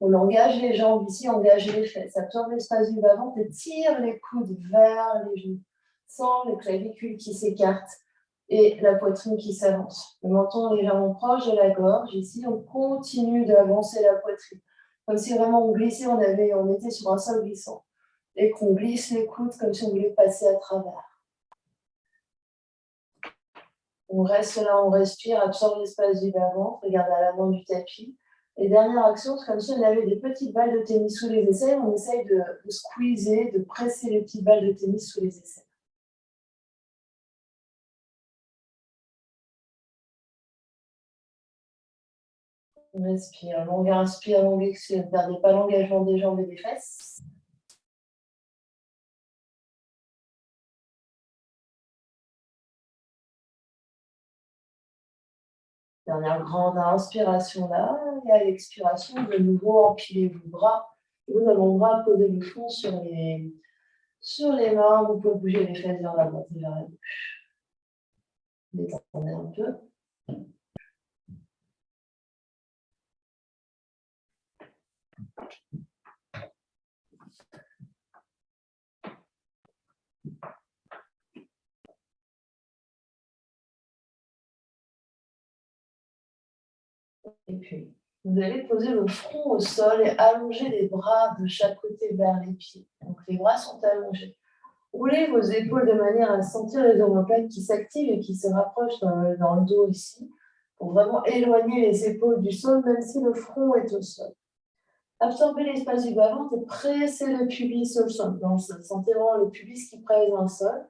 S1: On engage les jambes ici, engage les fesses. Absorbe l'espace du bas-ventre et tire les coudes vers les genoux. Sans les clavicules qui s'écartent et la poitrine qui s'avance. Le menton légèrement proche de la gorge. Ici, on continue d'avancer la poitrine. Comme si vraiment on glissait, on était sur un sol glissant. Et qu'on glisse les coudes comme si on voulait passer à travers. On reste là, on respire, absorbe l'espace du bas-ventre, regarde à l'avant du tapis. Et dernière action, c'est comme si on avait des petites balles de tennis sous les aisselles. On essaye de squeezer, de presser les petites balles de tennis sous les aisselles. On respire, longue inspire, longue expire. Ne perdez pas l'engagement des jambes et des fesses. Dernière grande inspiration là, et à l'expiration, de nouveau, empilez vos bras. Vos avant-bras, posez le front sur les mains. Vous pouvez bouger les fesses vers la droite et vers la gauche. Détendez un peu. Et puis, vous allez poser le front au sol et allonger les bras de chaque côté vers les pieds. Donc, les bras sont allongés. Roulez vos épaules de manière à sentir les omoplates qui s'activent et qui se rapprochent dans le dos ici, pour vraiment éloigner les épaules du sol, même si le front est au sol. Absorbez l'espace du bas-ventre et pressez le pubis au sol. Donc, sentez vraiment le pubis qui presse dans le sol.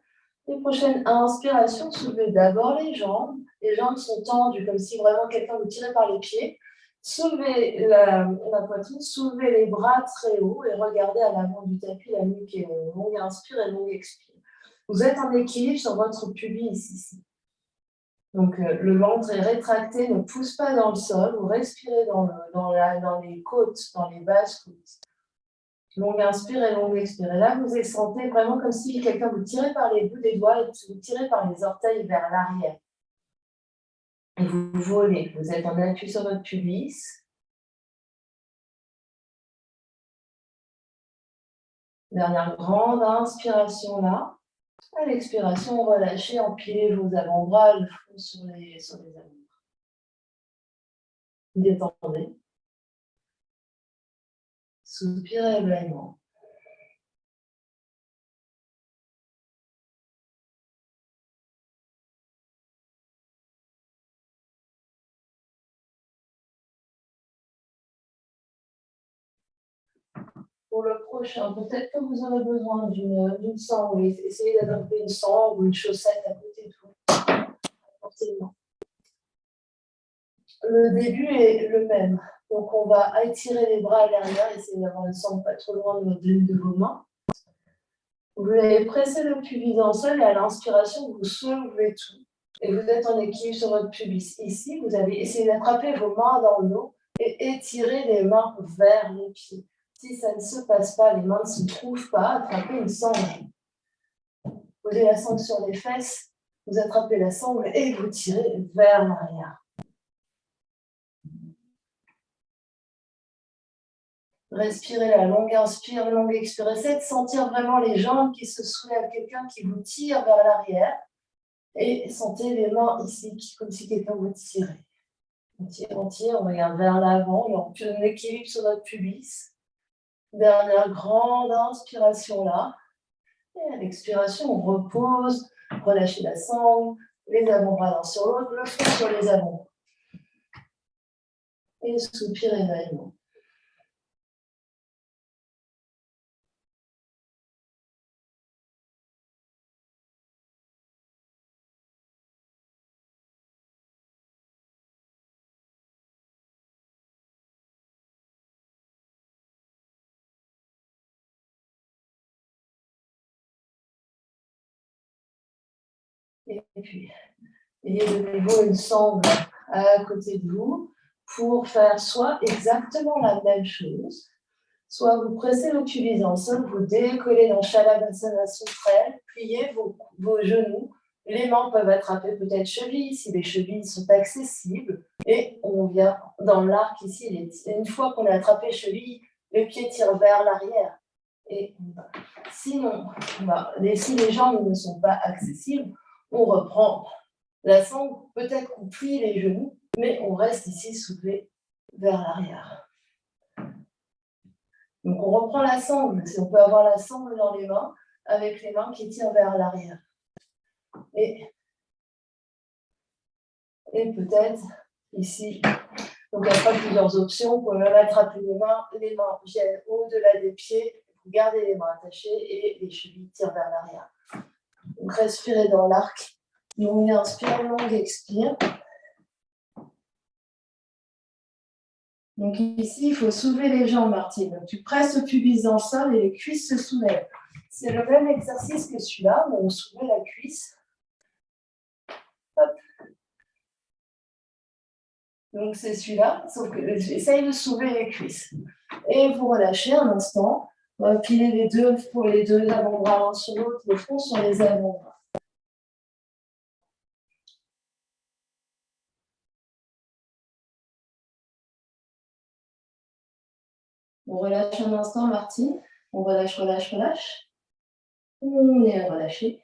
S1: Les prochaines inspirations, soulevez d'abord les jambes. Les jambes sont tendues, comme si vraiment quelqu'un vous tirait par les pieds. Soulevez la poitrine, soulevez les bras très haut et regardez à l'avant du tapis, la nuque est longue, inspire et longue expire. Vous êtes en équilibre sur votre pubis ici. Donc, le ventre est rétracté, ne pousse pas dans le sol. Vous respirez dans les côtes, dans les basses côtes. Longue inspire et longue expire. Et là, vous sentez vraiment comme si quelqu'un vous tirait par les bouts des doigts et vous tirez par les orteils vers l'arrière. Et vous volez. Vous êtes en appui sur votre pubis. Dernière grande inspiration là. À l'expiration, relâchez, empilez vos avant-bras, le front sur les avant-bras. Détendez. Soupirez vraiment. Pour le prochain, peut-être que vous aurez besoin d'une sangle. Essayez d'adopter une sangle ou une chaussette à côté de vous. Le début est le même. Donc, on va étirer les bras à l'arrière, essayer d'avoir une sangle pas trop loin de vos mains. Vous allez presser le pubis dans le sol et à l'inspiration, vous soulevez tout. Et vous êtes en équilibre sur votre pubis. Ici, vous allez essayer d'attraper vos mains dans le dos et étirer les mains vers les pieds. Si ça ne se passe pas, les mains ne se trouvent pas, attrapez une sangle. Posez la sangle sur les fesses, vous attrapez la sangle et vous tirez vers l'arrière. Respirez la longue inspire, longue expire. Essayez de sentir vraiment les jambes qui se soulèvent, quelqu'un qui vous tire vers l'arrière. Et sentez les mains ici, comme si quelqu'un vous tirait. On tire, on regarde vers l'avant, on équilibre sur notre pubis. Dernière grande inspiration là. Et à l'expiration, on repose, relâchez la sangle, les avant-bras l'un sur l'autre, le front sur les avant-bras. Et soupirez vaillamment. Et puis, ayez de nouveau une sangle à côté de vous pour faire soit exactement la même chose, soit vous pressez le pubis dans le sol, vous décollez dans Shalabhasana Sutra, pliez vos genoux, les mains peuvent attraper peut-être chevilles si les chevilles sont accessibles, et on vient dans l'arc ici, une fois qu'on a attrapé cheville, les pieds tirent vers l'arrière. Et sinon, si les jambes ne sont pas accessibles, on reprend la sangle, peut-être qu'on plie les genoux, mais on reste ici soulevé vers l'arrière. Donc, on reprend la sangle. Si on peut avoir la sangle dans les mains, avec les mains qui tirent vers l'arrière. Et peut-être ici, donc il y a plusieurs options. Vous pouvez même attraper les mains viennent au-delà des pieds. Vous gardez les mains attachées et les chevilles tirent vers l'arrière. Donc, respirez dans l'arc. Longue inspire, longue expire. Donc ici, il faut soulever les jambes, Martine. Donc, tu presses le pubis dans le sol et les cuisses se soulèvent. C'est le même exercice que celui-là, mais on soulève la cuisse. Hop. Donc c'est celui-là, sauf que j'essaye de soulever les cuisses. Et vous relâchez un instant. On va plier les deux pour les deux avant-bras l'un sur l'autre, le front sur les avant-bras. On relâche un instant, Martine. On relâche, relâche, relâche. On est relâché.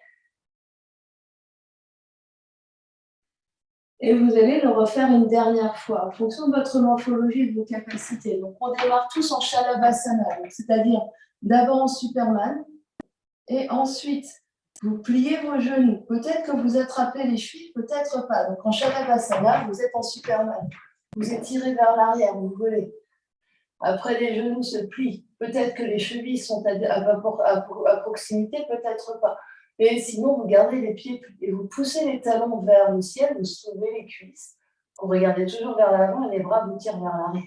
S1: Et vous allez le refaire une dernière fois en fonction de votre morphologie et de vos capacités. Donc, on démarre tous en Shavasana, c'est-à-dire d'abord en Superman et ensuite vous pliez vos genoux. Peut-être que vous attrapez les chevilles, peut-être pas. Donc, en Shavasana, vous êtes en Superman. Vous étirez vers l'arrière, vous volez. Après, les genoux se plient. Peut-être que les chevilles sont à proximité, peut-être pas. Et sinon, vous gardez les pieds et vous poussez les talons vers le ciel, vous soulevez les cuisses. Vous regardez toujours vers l'avant et les bras vous tirent vers l'arrière.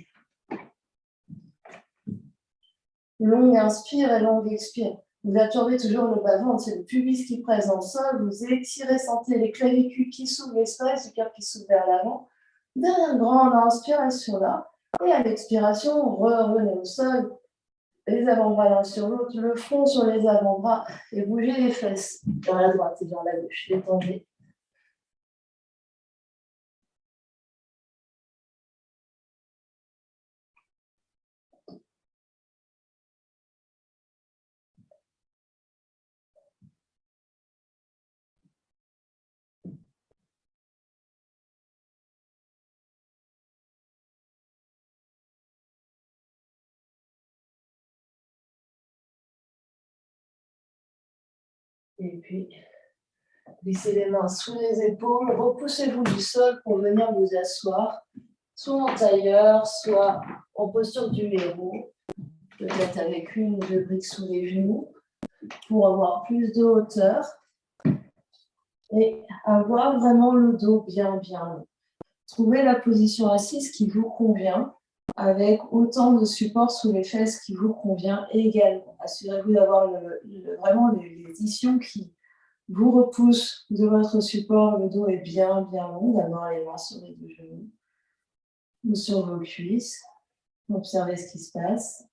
S1: Longue inspire et longue expire. Vous absorbez toujours le bas-ventre, c'est le pubis qui presse dans le sol. Vous étirez, sentez les clavicules qui s'ouvrent, l'espace, le cœur qui s'ouvre vers l'avant. Dernière grande inspiration là. Et à l'expiration, revenez au sol. Les avant-bras l'un sur l'autre, le front sur les avant-bras et bougez les fesses vers la droite et vers la gauche. Détendez. Et puis, glissez les mains sous les épaules, repoussez-vous du sol pour venir vous asseoir, soit en tailleur, soit en posture du héros, peut-être avec une ou deux briques sous les genoux, pour avoir plus de hauteur et avoir vraiment le dos bien long. Trouvez la position assise qui vous convient, avec autant de support sous les fesses qui vous convient également. Assurez-vous d'avoir vraiment les ischions qui vous repoussent de votre support. Le dos est bien long, d'avoir les mains sur les deux genoux ou sur vos cuisses. Observez ce qui se passe.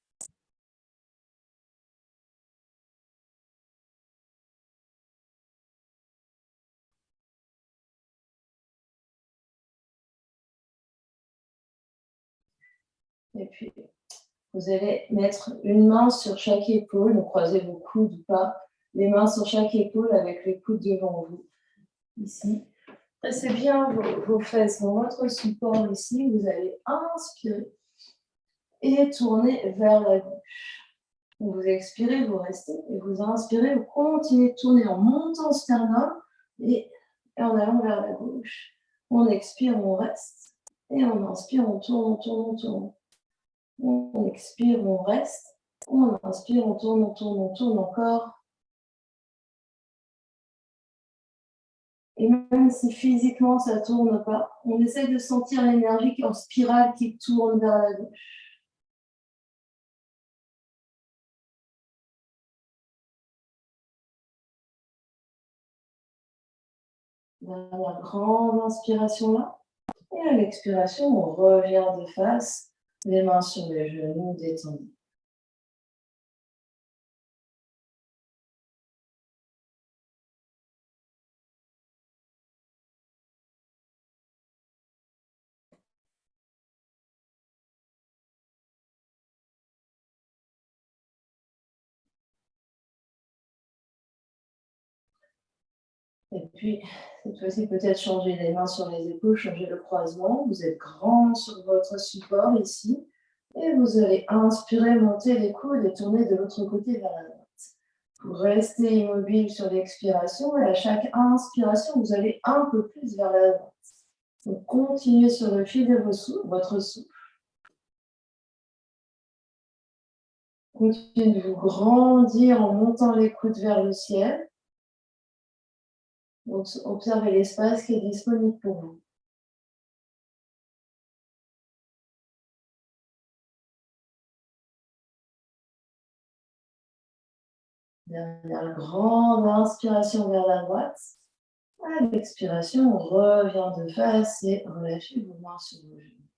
S1: Et puis, vous allez mettre une main sur chaque épaule, donc croisez vos coudes ou pas, les mains sur chaque épaule avec les coudes devant vous, ici. Pressez bien vos fesses dans votre support ici, vous allez inspirer et tourner vers la gauche. Vous expirez, vous restez, et vous inspirez, vous continuez de tourner en montant sternum et en allant vers la gauche. On expire, on reste, et on inspire, on tourne, on tourne, on tourne. On expire, on reste. On inspire, on tourne, on tourne, on tourne encore. Et même si physiquement ça ne tourne pas, on essaie de sentir l'énergie qui est en spirale qui tourne vers la gauche. Dernière grande inspiration là. Et à l'expiration, on revient de face, les mains sur les genoux détendus. Et puis, cette fois-ci, peut-être changer les mains sur les épaules, changer le croisement. Vous êtes grand sur votre support ici. Et vous allez inspirer, monter les coudes et tourner de l'autre côté vers la droite. Vous restez immobile sur l'expiration et à chaque inspiration, vous allez un peu plus vers la droite. Donc, continuez sur le fil de votre souffle. Continuez de vous grandir en montant les coudes vers le ciel. Donc, observez l'espace qui est disponible pour vous. Dernière grande inspiration vers la droite. À l'expiration, on revient de face et relâchez vos mains sur vos genoux.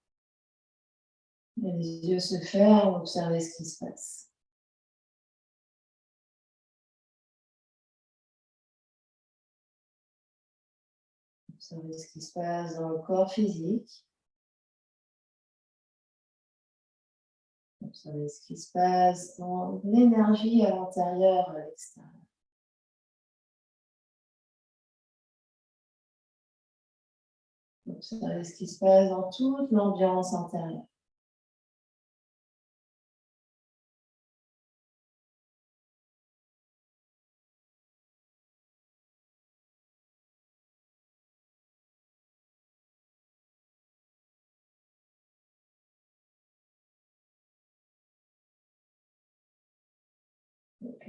S1: Les yeux se ferment, observez ce qui se passe. Observez ce qui se passe dans le corps physique. Observez ce qui se passe dans l'énergie à l'intérieur, à l'extérieur. Observez ce qui se passe dans toute l'ambiance intérieure.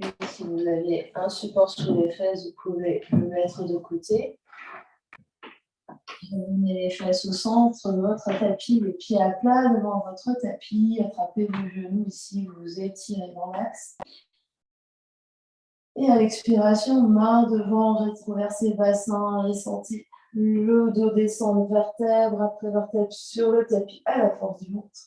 S1: Et puis, si vous avez un support sous les fesses, vous pouvez le mettre de côté. Ramenez les fesses au centre de votre tapis, les pieds à plat devant votre tapis. Attrapez vos genoux ici, vous étirez dans l'axe. Et à l'expiration, main devant, rétroversez bassin et sentez le dos descendre vertèbre après vertèbre sur le tapis à la force du ventre.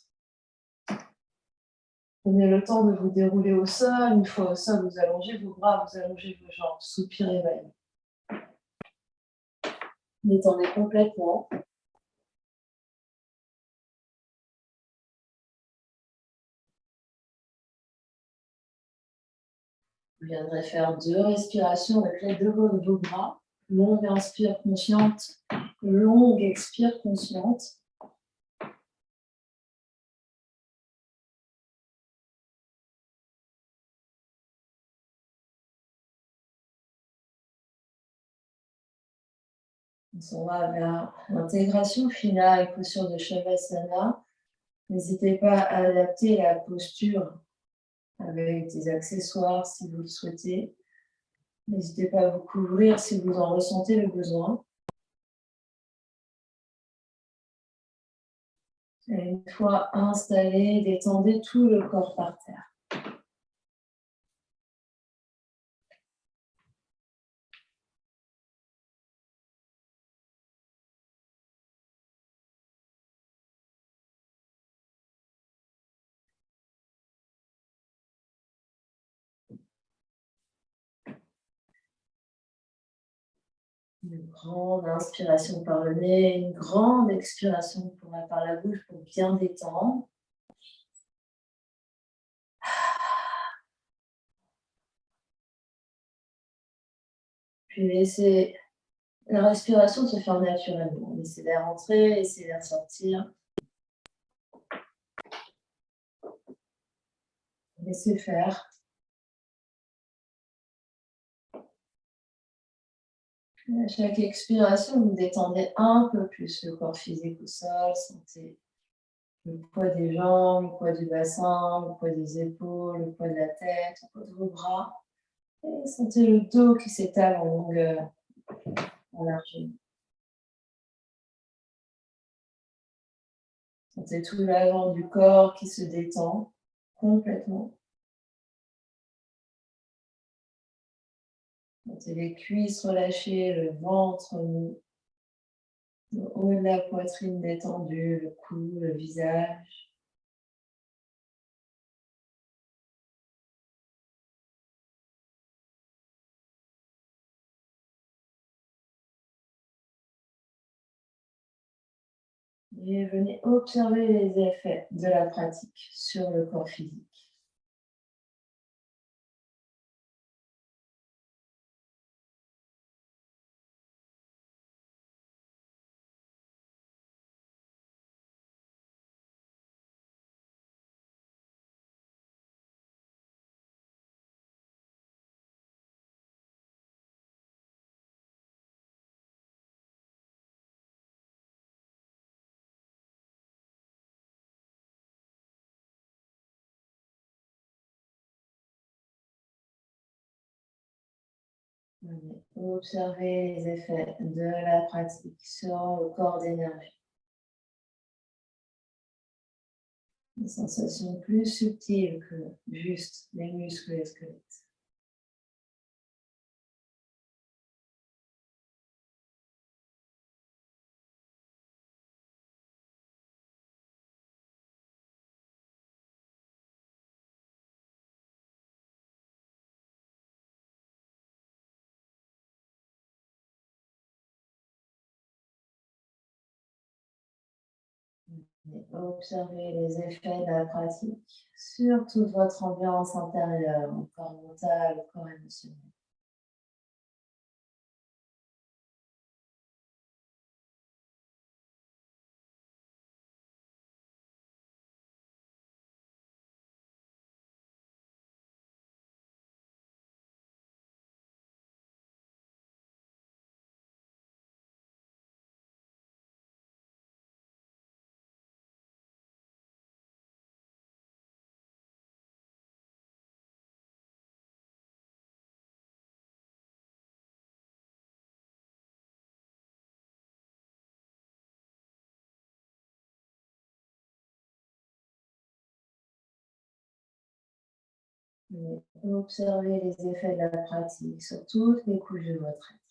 S1: Prenez le temps de vous dérouler au sol. Une fois au sol, vous allongez vos bras, vous allongez vos jambes. Soupirez, vaillez. Détendez complètement. Vous viendrez faire 2 respirations avec l'aide de vos bras. Longue inspire consciente, longue expire consciente. On s'en va vers l'intégration finale, posture de Shavasana. N'hésitez pas à adapter la posture avec des accessoires si vous le souhaitez. N'hésitez pas à vous couvrir si vous en ressentez le besoin. Et une fois installé, détendez tout le corps par terre. Une grande inspiration par le nez, une grande expiration par la bouche pour bien détendre. Puis laissez la respiration se faire naturellement. Laissez l'air entrer, laissez l'air sortir. Laissez faire. À chaque expiration, vous détendez un peu plus le corps physique au sol. Sentez le poids des jambes, le poids du bassin, le poids des épaules, le poids de la tête, le poids de vos bras. Et sentez le dos qui s'étale en longueur, en largeur. Sentez tout l'avant du corps qui se détend complètement. Sentez les cuisses relâchées, le ventre mou, le haut de la poitrine détendu, le cou, le visage. Et venez observer les effets de la pratique sur le corps physique. Venez observer les effets de la pratique sur le corps d'énergie. Des sensations plus subtiles que juste les muscles et le squelette. Et observez les effets de la pratique sur toute votre ambiance intérieure, au corps mental, au corps émotionnel. Et observez les effets de la pratique sur toutes les couches de votre être.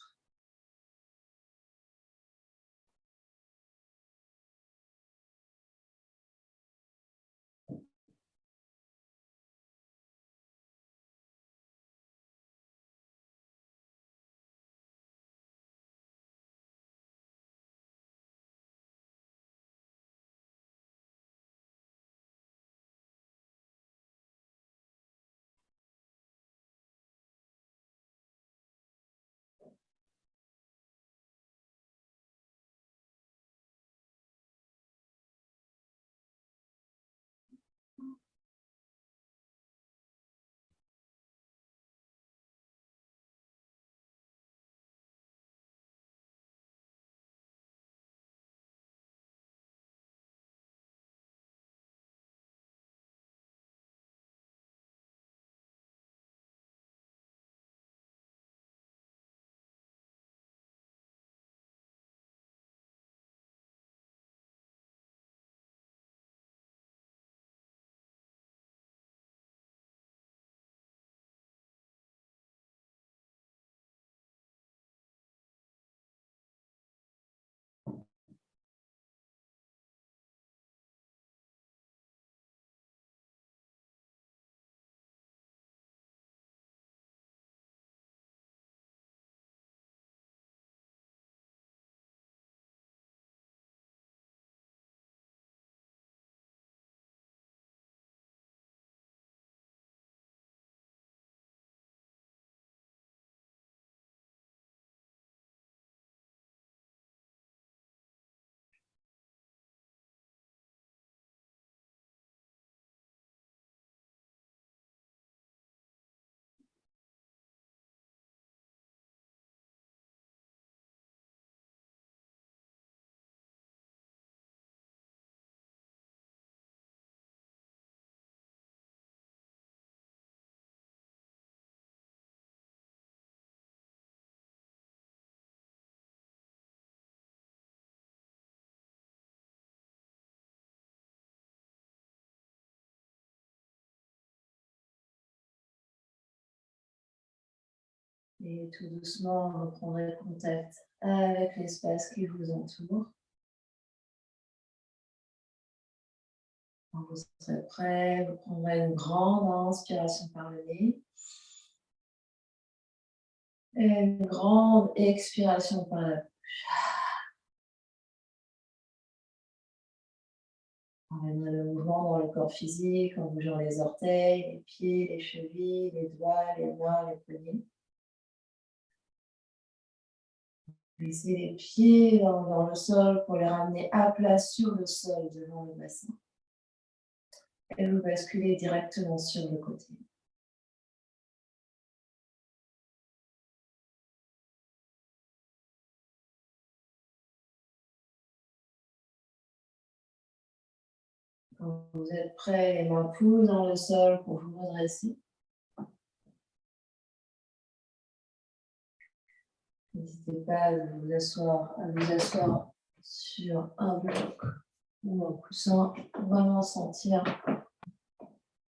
S1: Et tout doucement, vous reprendrez contact avec l'espace qui vous entoure. Quand vous serez prêt, vous prendrez une grande inspiration par le nez et une grande expiration par la bouche. Emmènerez le mouvement dans le corps physique en bougeant les orteils, les pieds, les chevilles, les doigts, les mains, les poignets. Glissez les pieds dans le sol pour les ramener à plat sur le sol devant le bassin. Et vous basculez directement sur le côté. Quand vous êtes prêt, les mains posent dans le sol pour vous redresser. N'hésitez pas à vous asseoir sur un bloc ou un coussin pour vraiment sentir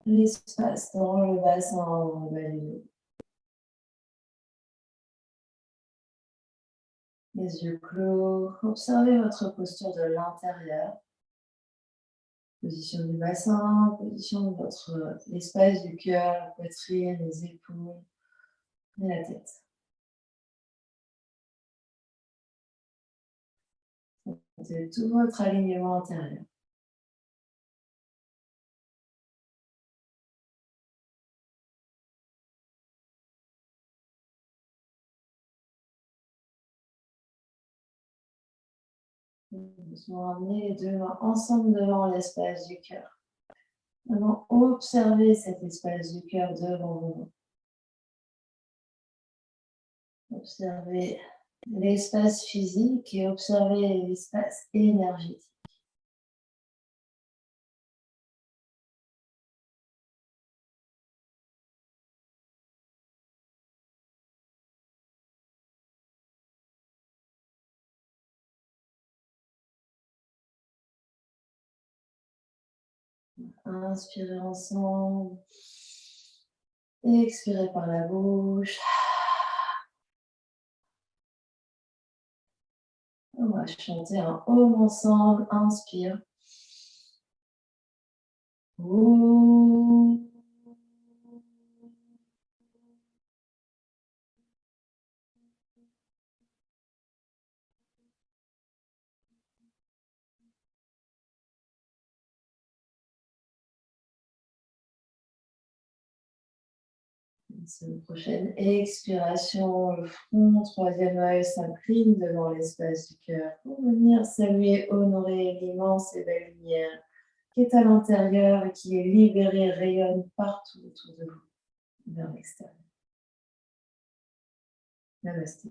S1: l'espace dans le bassin, dans le bas du dos. Les yeux clos, observez votre posture de l'intérieur. Position du bassin, position de l'espace du cœur, la poitrine, les épaules et la tête. Sentez tout votre alignement intérieur. Doucement amener les deux mains ensemble devant l'espace du cœur. Vraiment observer cet espace du cœur devant vous. Observez l'espace physique et observez l'espace énergétique. Inspirez ensemble. Expirez par la bouche. On va chanter un home ensemble. Inspire. Ouh. Semaine prochaine, expiration, le front, troisième œil s'incline devant l'espace du cœur pour venir saluer, honorer l'immense et belle lumière qui est à l'intérieur et qui est libérée, rayonne partout autour de vous, vers l'extérieur. Namasté.